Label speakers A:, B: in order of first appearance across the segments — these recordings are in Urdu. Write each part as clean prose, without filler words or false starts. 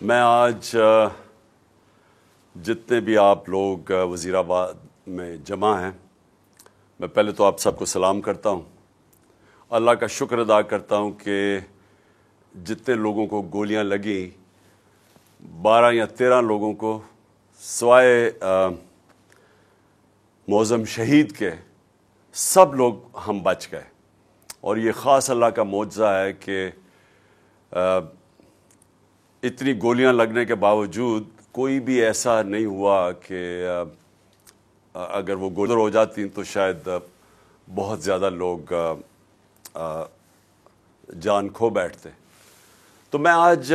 A: میں آج جتنے بھی آپ لوگ وزیر آباد میں جمع ہیں، میں پہلے تو آپ سب کو سلام کرتا ہوں. اللہ کا شکر ادا کرتا ہوں کہ جتنے لوگوں کو گولیاں لگیں 12 یا 13 لوگوں کو سوائے معظم شہید کے سب لوگ ہم بچ گئے. اور یہ خاص اللہ کا معجزہ ہے کہ اتنی گولیاں لگنے کے باوجود کوئی بھی ایسا نہیں ہوا کہ اگر وہ گزر ہو جاتی تو شاید بہت زیادہ لوگ جان کھو بیٹھتے. تو میں آج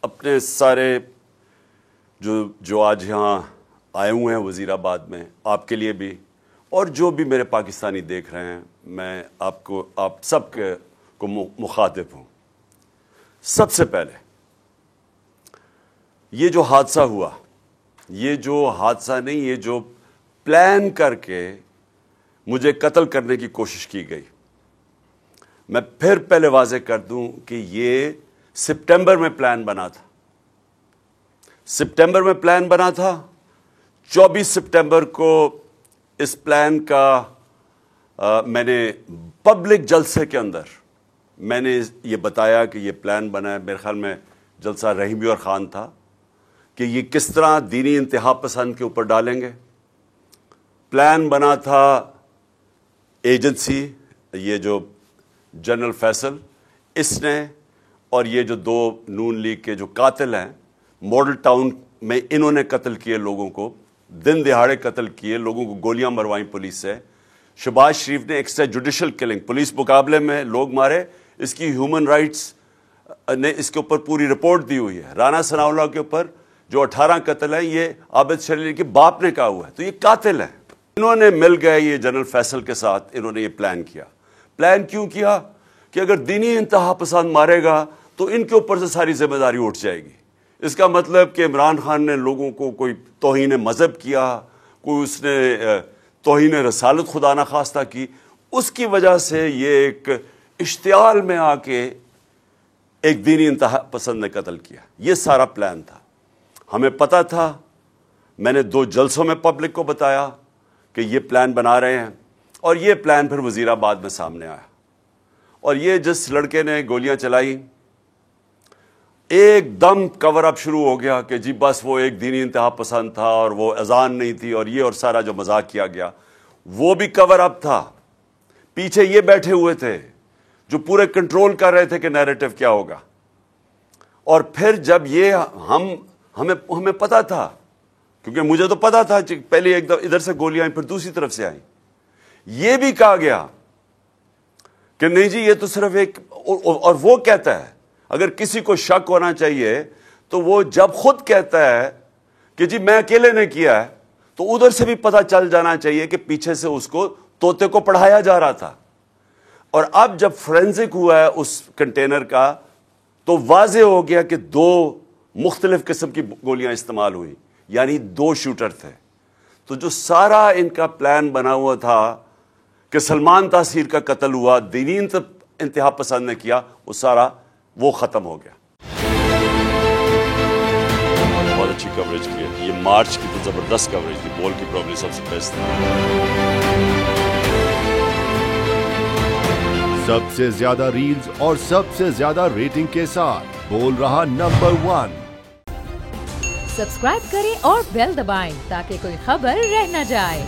A: اپنے سارے جو آج یہاں آئے ہوئے ہیں وزیر آباد میں، آپ کے لیے بھی اور جو بھی میرے پاکستانی دیکھ رہے ہیں، میں آپ سب کو مخاطب ہوں. سب سے پہلے یہ جو حادثہ ہوا، یہ جو حادثہ نہیں، یہ جو پلان کر کے مجھے قتل کرنے کی کوشش کی گئی، میں پھر پہلے واضح کر دوں کہ یہ سپٹمبر میں پلان بنا تھا. سپٹمبر میں پلان بنا تھا. 24 سپٹمبر کو اس پلان کا میں نے پبلک جلسے کے اندر میں نے یہ بتایا کہ یہ پلان بنا ہے. میرے خیال میں جلسہ رحیمی اور خان تھا کہ یہ کس طرح دینی انتہا پسند کے اوپر ڈالیں گے. پلان بنا تھا ایجنسی، یہ جو جنرل فیصل اس نے، اور یہ جو 2 نون لیگ کے جو قاتل ہیں ماڈل ٹاؤن میں، انہوں نے قتل کیے لوگوں کو، دن دہاڑے قتل کیے لوگوں کو، گولیاں مروائیں پولیس سے. شہباز شریف نے ایکسٹرا جوڈیشل کلنگ، پولیس مقابلے میں لوگ مارے، اس کی ہیومن رائٹس نے اس کے اوپر پوری رپورٹ دی ہوئی ہے. رانا ثناء اللہ کے اوپر جو 18 قتل ہیں، یہ عابد شریف کے باپ نے کہا ہوا ہے. تو یہ قاتل ہیں. انہوں نے مل گئے یہ جنرل فیصل کے ساتھ، انہوں نے یہ پلان کیا. پلان کیوں کیا؟ کہ اگر دینی انتہا پسند مارے گا تو ان کے اوپر سے ساری ذمہ داری اٹھ جائے گی. اس کا مطلب کہ عمران خان نے لوگوں کو کوئی توہین مذہب کیا، کوئی اس نے توہین رسالت خدا نخواستہ کی، اس کی وجہ سے یہ ایک اشتعال میں آ کے ایک دینی انتہا پسند نے قتل کیا. یہ سارا پلان تھا. ہمیں پتہ تھا. میں نے 2 جلسوں میں پبلک کو بتایا کہ یہ پلان بنا رہے ہیں، اور یہ پلان پھر وزیر آباد میں سامنے آیا. اور یہ جس لڑکے نے گولیاں چلائی، ایک دم کور اپ شروع ہو گیا کہ جی بس وہ ایک دینی انتہا پسند تھا اور وہ اذان نہیں تھی، اور یہ اور سارا جو مذاق کیا گیا وہ بھی کور اپ تھا. پیچھے یہ بیٹھے ہوئے تھے جو پورے کنٹرول کر رہے تھے کہ نیریٹو کیا ہوگا. اور پھر جب یہ ہمیں پتا تھا، کیونکہ مجھے تو پتا تھا، پہلے ایک ادھر سے گولیاں آئیں پھر دوسری طرف سے آئیں. یہ بھی کہا گیا کہ نہیں جی یہ تو صرف ایک، اور وہ کہتا ہے اگر کسی کو شک ہونا چاہیے تو وہ جب خود کہتا ہے کہ جی میں اکیلے نے کیا ہے، تو ادھر سے بھی پتہ چل جانا چاہیے کہ پیچھے سے اس کو طوطے کو پڑھایا جا رہا تھا. اور اب جب فورینزک ہوا ہے اس کنٹینر کا تو واضح ہو گیا کہ 2 مختلف قسم کی گولیاں استعمال ہوئی، یعنی 2 شوٹر تھے. تو جو سارا ان کا پلان بنا ہوا تھا کہ سلمان تاثیر کا قتل ہوا، دینی انتہا پسند نے کیا، وہ سارا وہ ختم ہو گیا. بہت اچھی کوریج کی ہے. یہ مارچ کی تو زبردست کوریج تھی. بول کی پرابلی سب سے بیسٹ تھی.
B: سب سے زیادہ ریلز اور سب سے زیادہ ریٹنگ کے ساتھ بول رہا نمبر 1.
C: سبسکرائب کریں اور بیل دبائیں تاکہ کوئی خبر رہ نہ جائے.